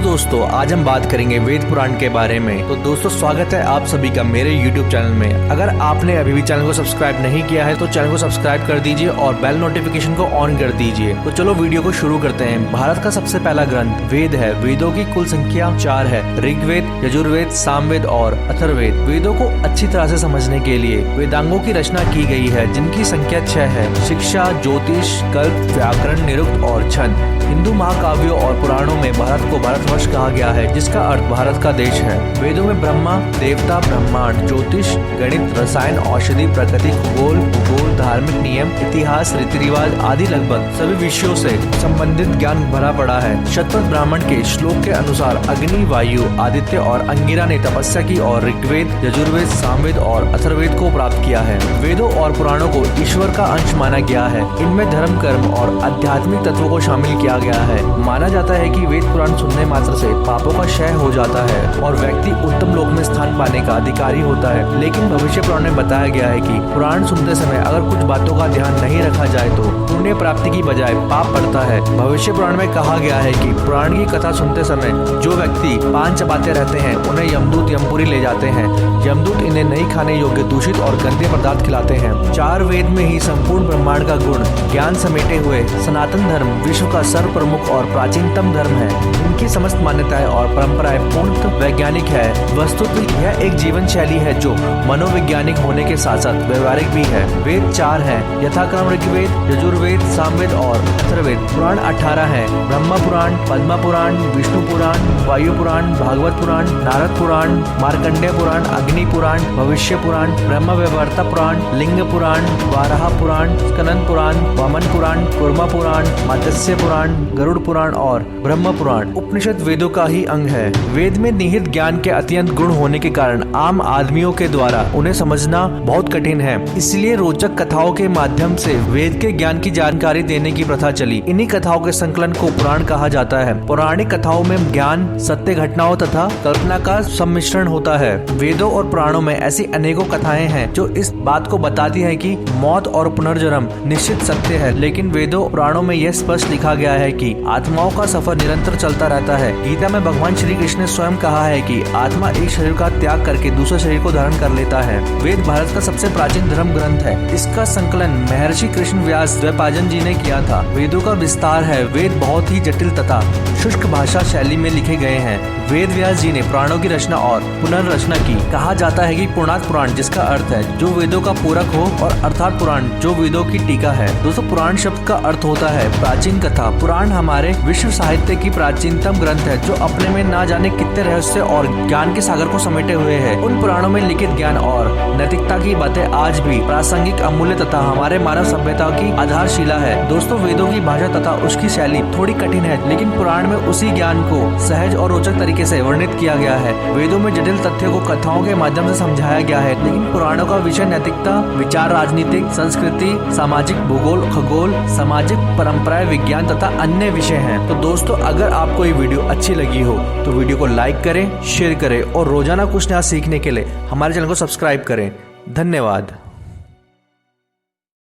दोस्तों, आज हम बात करेंगे वेद पुराण के बारे में। तो दोस्तों, स्वागत है आप सभी का मेरे YouTube चैनल में। अगर आपने अभी भी चैनल को सब्सक्राइब नहीं किया है तो चैनल को सब्सक्राइब कर दीजिए और बेल नोटिफिकेशन को ऑन कर दीजिए। तो चलो वीडियो को शुरू करते हैं। भारत का सबसे पहला ग्रंथ वेद है। वेदों की कुल संख्या 4 है। ऋग्वेद, यजुर्वेद, सामवेद और अथर्ववेद। वेदों को अच्छी तरह से समझने के लिए वेदांगों की रचना की गई है, जिनकी संख्या 6 है। शिक्षा, ज्योतिष, कल्प, व्याकरण, निरुक्त और छंद। हिंदू महाकाव्यों और पुराणों में भारत को भारतवर्ष कहा गया है, जिसका अर्थ भारत का देश है। वेदों में ब्रह्मा, देवता, ब्रह्मांड, ज्योतिष, गणित, रसायन, औषधि, प्रकृति, खगोल, भूगोल, धार्मिक नियम, इतिहास, रीति रिवाज आदि लगभग सभी विषयों से संबंधित ज्ञान भरा पड़ा है। शतपथ ब्राह्मण के श्लोक के अनुसार अग्नि, वायु, आदित्य और अंगिरा ने तपस्या की और ऋग्वेद, यजुर्वेद, सामवेद और अथर्ववेद को प्राप्त किया है। वेदों और पुराणों को ईश्वर का अंश माना गया है। इनमें धर्म, कर्म और आध्यात्मिक तत्वों को शामिल किया गया है। माना जाता है कि वेद पुराण सुनने मात्र से पापों का क्षय हो जाता है और व्यक्ति उत्तम लोक में स्थान पाने का अधिकारी होता है। लेकिन भविष्य पुराण में बताया गया है कि पुराण सुनते समय अगर कुछ बातों का ध्यान नहीं रखा जाए तो पुण्य प्राप्ति की बजाय पाप पड़ता है। भविष्य पुराण में कहा गया है कि पुराण की कथा सुनते समय जो व्यक्ति पान चबाते रहते हैं उन्हें यमदूत यमपुरी ले जाते हैं। यमदूत इन्हें नहीं खाने योग्य दूषित और गंदे पदार्थ खिलाते हैं। 4 वेद में ही संपूर्ण ब्रह्मांड का गुण ज्ञान समेटे हुए सनातन धर्म विश्व का सर्वप्रमुख और प्राचीनतम धर्म है। इनकी समस्त मान्यताएं और परंपराएं पूर्णतः वैज्ञानिक है। वस्तुतः यह एक जीवन शैली है जो मनोवैज्ञानिक होने के साथ साथ व्यवहारिक भी है। वेद 4 हैं, यथाक्रम ऋग्वेद, यजुर्वेद, सामवेद और अथर्ववेद। पुराण 18 हैं, ब्रह्मा पुराण, पद्म पुराण, विष्णु पुराण, वायु पुराण, भागवत पुराण, नारद पुराण, मार्कंडेय पुराण, अग्नि पुराण, भविष्य पुराण, ब्रह्म वैवर्त पुराण, लिंग पुराण, वाराह पुराण, स्कंद पुराण, वामन पुराण, कूर्मा पुराण, मत्स्य पुराण, गरुड़ पुराण और ब्रह्म पुराण। उपनिषद वेदों का ही अंग है। वेद में निहित ज्ञान के अत्यंत गुण होने के कारण आम आदमियों के द्वारा उन्हें समझना बहुत कठिन है। इसलिए रोचक कथाओं के माध्यम से वेद के ज्ञान की जानकारी देने की प्रथा चली। इन्हीं कथाओं के संकलन को पुराण कहा जाता है। पौराणिक कथाओं में ज्ञान, सत्य घटनाओं तथा कल्पना का सम्मिश्रण होता है। वेदों और पुराणों में ऐसी अनेकों कथाएं हैं जो इस बात को बताती है कि मौत और पुनर्जन्म निश्चित सत्य है। लेकिन वेदों पुराणों में यह स्पष्ट लिखा गया है कि आत्माओं का सफर निरंतर चलता रहता है। गीता में भगवान श्री कृष्ण ने स्वयं कहा है कि आत्मा एक शरीर का त्याग करके दूसरे शरीर को धारण कर लेता है। वेद भारत का सबसे प्राचीन धर्म ग्रंथ है। इसका संकलन महर्षि कृष्ण व्यास द्वैपायन जी ने किया था। वेदों का विस्तार है। वेद बहुत ही जटिल तथा शुष्क भाषा शैली में लिखे गए हैं। वेद व्यास जी ने पुराणों की रचना और पुनर्रचना की। कहा जाता है कि पूर्णार्थ पुराण, जिसका अर्थ है जो वेदों का पूरक हो, और अर्थात पुराण जो वेदों की टीका है। दोस्तों, पुराण शब्द का अर्थ होता है प्राचीन कथा। पुराण हमारे विश्व साहित्य की प्राचीनतम ग्रंथ है जो अपने में ना जाने कितने रहस्य और ज्ञान के सागर को समेटे हुए है। उन पुराणों में लिखित ज्ञान और नैतिकता की बातें आज भी प्रासंगिक, अमूल्य तथा हमारे मानव सभ्यता की आधारशिला है। दोस्तों, वेदों की भाषा तथा उसकी शैली थोड़ी कठिन है, लेकिन पुराण में उसी ज्ञान को सहज और रोचक तरीके से वर्णित किया गया है। वेदों में जटिल तथ्यों को कथाओं के माध्यम से समझाया गया है, लेकिन पुराणों का विषय नैतिकता, विचार, राजनीतिक, संस्कृति, सामाजिक, भूगोल, खगोल, सामाजिक परंपराएं, विज्ञान तथा अन्य विषय हैं। तो दोस्तों, अगर आपको ये वीडियो अच्छी लगी हो तो वीडियो को लाइक करें, शेयर करें और रोजाना कुछ नया सीखने के लिए हमारे चैनल को सब्सक्राइब करें। धन्यवाद।